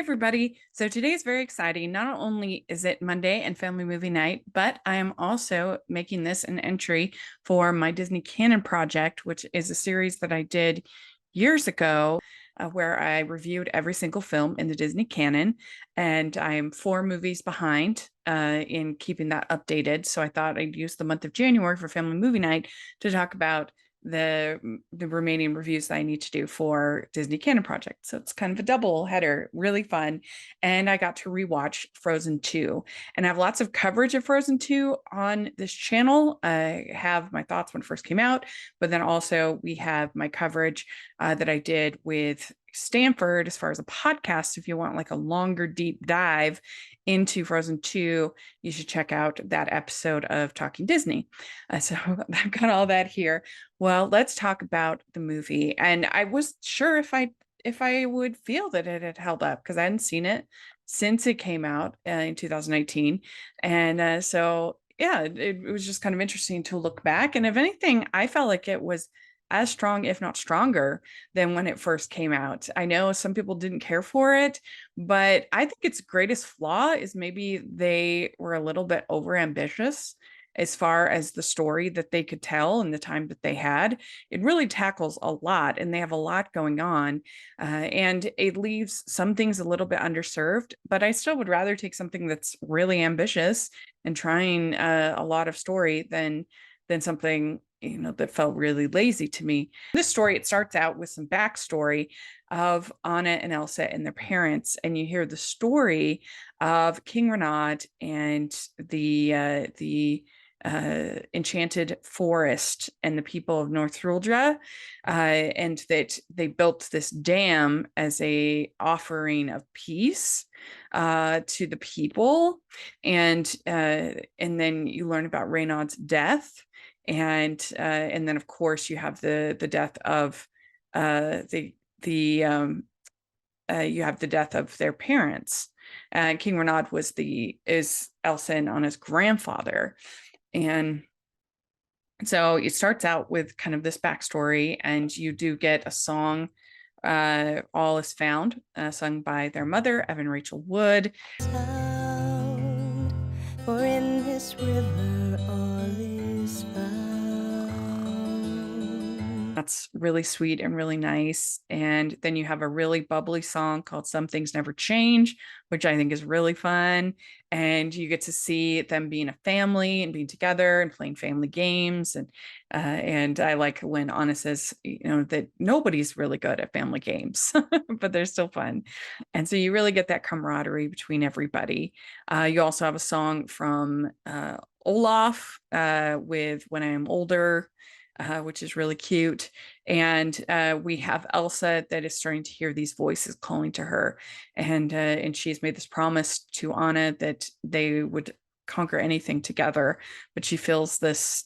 everybody. So today is very exciting. Not only is it Monday and family movie night, but I am also making this an entry for my Disney Canon Project, which is a series that I did years ago, where I reviewed every single film in the Disney canon. And I am 4 movies behind in keeping that updated. So I thought I'd use the month of January for family movie night to talk about the remaining reviews that I need to do for Disney Canon Project. So it's kind of a double header, really fun. And I got to rewatch Frozen 2. And I have lots of coverage of Frozen 2 on this channel. I have my thoughts when it first came out, but then also we have my coverage that I did with Stanford as far as a podcast. If you want like a longer deep dive into Frozen 2, you should check out that episode of Talking Disney. So I've got all that here. Well, let's talk about the movie. And I was sure if I would feel that it had held up because I hadn't seen it since it came out in 2019. And so yeah, it was just kind of interesting to look back. And if anything, I felt like it was as strong, if not stronger, than when it first came out. I know some people didn't care for it, but I think its greatest flaw is maybe they were a little bit overambitious as far as the story that they could tell in the time that they had. It really tackles a lot, and they have a lot going on, and it leaves some things a little bit underserved. But I still would rather take something that's really ambitious and trying a lot of story than something that felt really lazy to me. This story, it starts out with some backstory of Anna and Elsa and their parents, and you hear the story of King Renaud and the enchanted forest and the people of North Ruldra, and that they built this dam as a offering of peace to the people, and then you learn about Renaud's death, and then of course you have the death of the you have the death of their parents. King Renaud is Elsa and Anna's grandfather, and so it starts out with kind of this backstory, and you do get a song, "All Is Found," sung by their mother, Evan Rachel Wood. For in this river all is found. That's really sweet and really nice. And then you have a really bubbly song called Some Things Never Change, which I think is really fun. And you get to see them being a family and being together and playing family games. And I like when Anna says, that nobody's really good at family games, but they're still fun. And so you really get that camaraderie between everybody. You also have a song from Olaf with When I Am Older, which is really cute. And we have Elsa that is starting to hear these voices calling to her. And she's made this promise to Anna that they would conquer anything together, but she feels this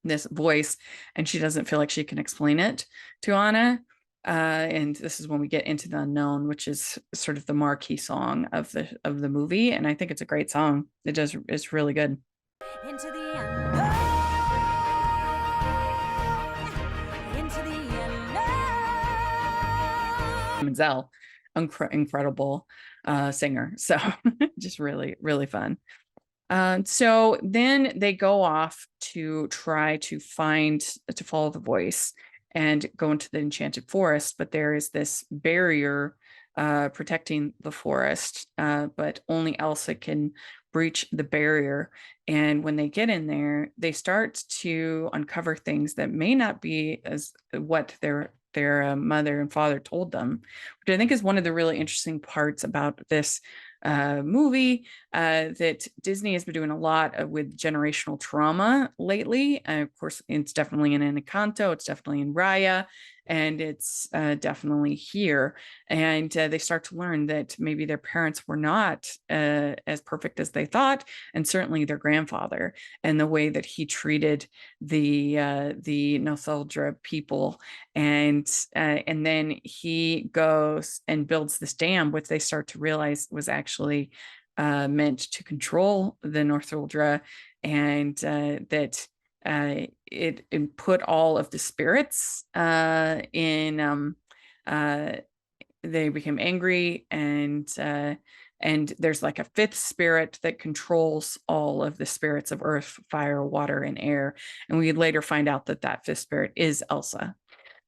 voice, and she doesn't feel like she can explain it to Anna. And this is when we get into the unknown, which is sort of the marquee song of the movie. And I think it's a great song. It's really good. Into the unknown. Into the unknown. Zell, incredible singer. So just really, really fun. So then they go off to try to follow the voice and go into the enchanted forest, but there is this barrier protecting the forest, but only Elsa can breach the barrier. And when they get in there, they start to uncover things that may not be as what their mother and father told them, which I think is one of the really interesting parts about this movie, that Disney has been doing a lot with generational trauma lately. Of course, it's definitely in Encanto, it's definitely in Raya, and it's definitely here. And they start to learn that maybe their parents were not as perfect as they thought, and certainly their grandfather, and the way that he treated the Nosaldra people. And then he goes and builds this dam, which they start to realize was actually meant to control the Northuldra, and that it put all of the spirits in they became angry, and there's like a fifth spirit that controls all of the spirits of earth, fire, water, and air. And we later find out that that fifth spirit is Elsa.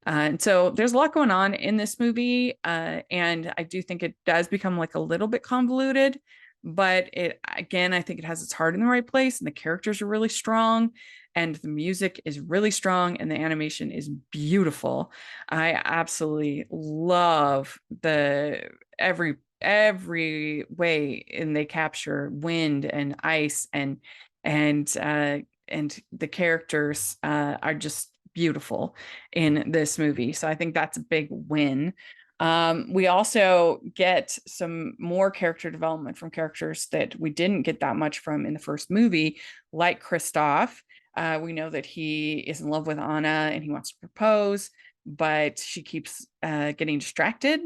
And so there's a lot going on in this movie. And I do think it does become like a little bit convoluted, but it, again, I think it has its heart in the right place, and the characters are really strong, and the music is really strong, and the animation is beautiful. I absolutely love the every way and they capture wind and ice, and the characters are just beautiful in this movie. So I think that's a big win. We also get some more character development from characters that we didn't get that much from in the first movie, like Kristoff. We know that he is in love with Anna and he wants to propose, but she keeps getting distracted.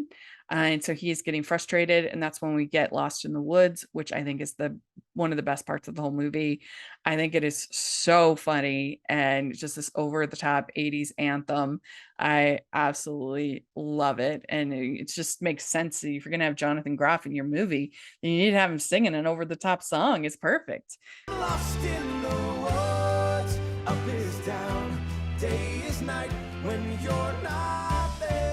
And so he is getting frustrated, and that's when we get Lost in the Woods, which I think is the one of the best parts of the whole movie. I think it is so funny and just this over the top 80s anthem. I absolutely love it. And it just makes sense that if you're going to have Jonathan Groff in your movie, then you need to have him singing an over the top song. It's perfect. Lost in the woods, up is down, day is night when you're not there.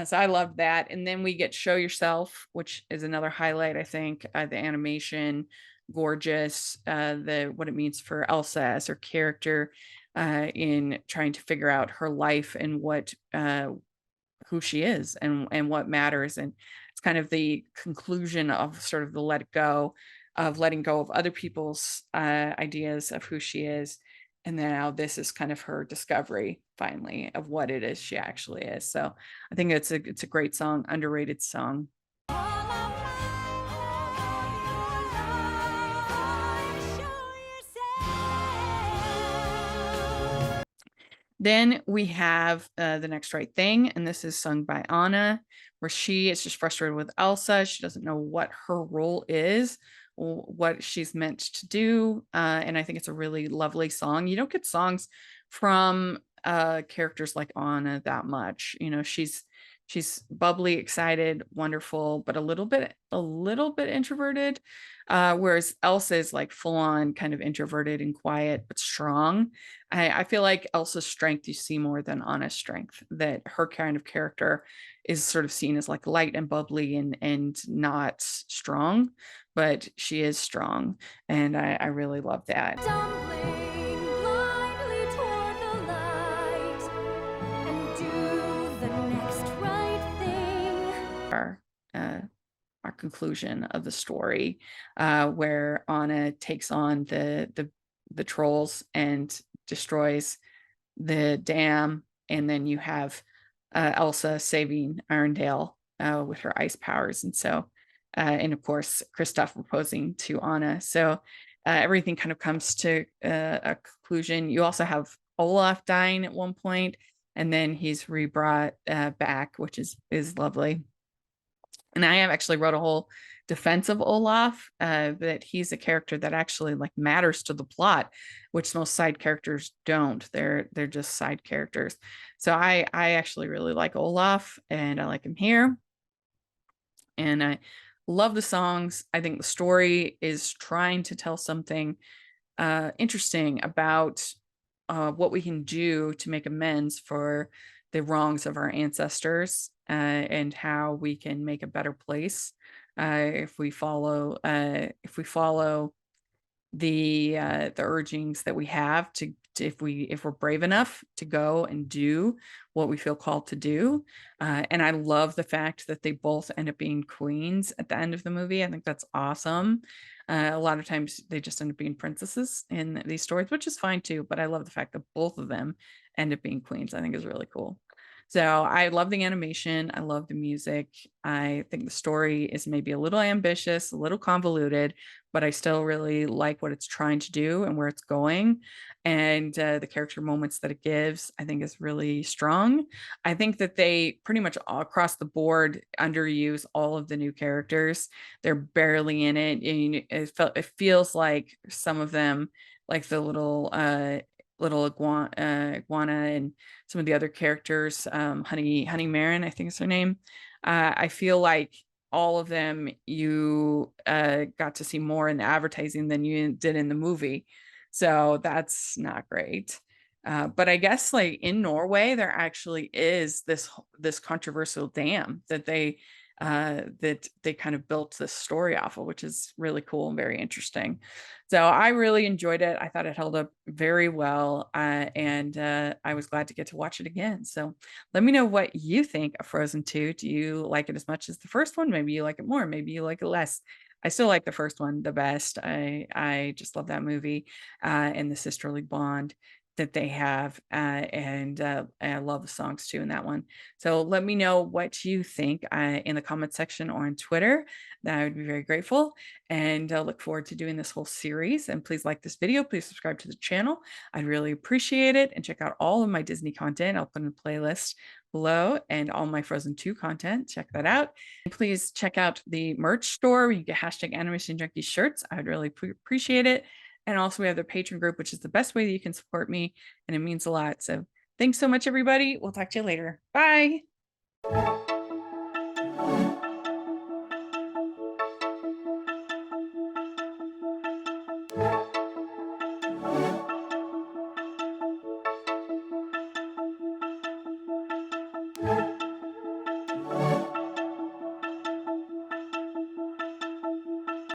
So I love that. And then we get Show Yourself, which is another highlight, I think. The animation, gorgeous. The what it means for Elsa as her character, in trying to figure out her life and what who she is and what matters. And it's kind of the conclusion of sort of the letting go of other people's ideas of who she is. And then now this is kind of her discovery finally of what it is she actually is. So I think it's a great song, underrated song. Then we have The Next Right Thing, and this is sung by Anna, where she is just frustrated with Elsa. She doesn't know what her role is, what she's meant to do. And I think it's a really lovely song. You don't get songs from characters like Anna that much. You know, she's bubbly, excited, wonderful, but a little bit introverted. Whereas Elsa is like full on kind of introverted and quiet, but strong. I feel like Elsa's strength you see more than Anna's strength, that her kind of character is sort of seen as like light and bubbly and not strong, but she is strong. And I really love that. Stumbling blindly toward the light and do the next right thing. Our conclusion of the story, where Anna takes on the trolls and destroys the dam, and then you have Elsa saving Arendelle with her ice powers, and so and of course Kristoff proposing to Anna. So everything kind of comes to a conclusion. You also have Olaf dying at one point, and then he's rebrought back, which is lovely. And I have actually wrote a whole defense of Olaf, that he's a character that actually like matters to the plot, which most side characters don't. They're just side characters. So I actually really like Olaf, and I like him here. And I love the songs. I think the story is trying to tell something interesting about what we can do to make amends for the wrongs of our ancestors, and how we can make a better place if we follow the urgings that we have to if we're brave enough to go and do what we feel called to do. And I love the fact that they both end up being queens at the end of the movie. I think that's awesome. A lot of times they just end up being princesses in these stories, which is fine too, but I love the fact that both of them end up being queens. I think is really cool. So I love the animation. I love the music. I think the story is maybe a little ambitious, a little convoluted, but I still really like what it's trying to do and where it's going. And the character moments that it gives, I think is really strong. I think that they pretty much all across the board underuse all of the new characters. They're barely in it. And it feels like some of them, like the little little iguana and some of the other characters, Honey Marin, I think is her name. I feel like all of them you got to see more in the advertising than you did in the movie. So that's not great. But I guess like in Norway, there actually is this controversial dam that they kind of built this story off of, which is really cool and very interesting. So I really enjoyed it. I thought it held up very well, and I was glad to get to watch it again. So let me know what you think of Frozen 2. Do you like it as much as the first one? Maybe you like it more. Maybe you like it less. I still like the first one the best. I just love that movie and the sisterly bond that they have, and I love the songs too in that one. So let me know what you think in the comment section or on Twitter. That I would be very grateful, and look forward to doing this whole series. And please like this video. Please subscribe to the channel. I'd really appreciate it. And check out all of my Disney content. I'll put in a playlist below, and all my Frozen 2 content. Check that out. And please check out the merch store where you get hashtag Animation Junkie shirts. I would really appreciate it. And also we have the Patreon group, which is the best way that you can support me, and it means a lot. So thanks so much, everybody. We'll talk to you later. Bye.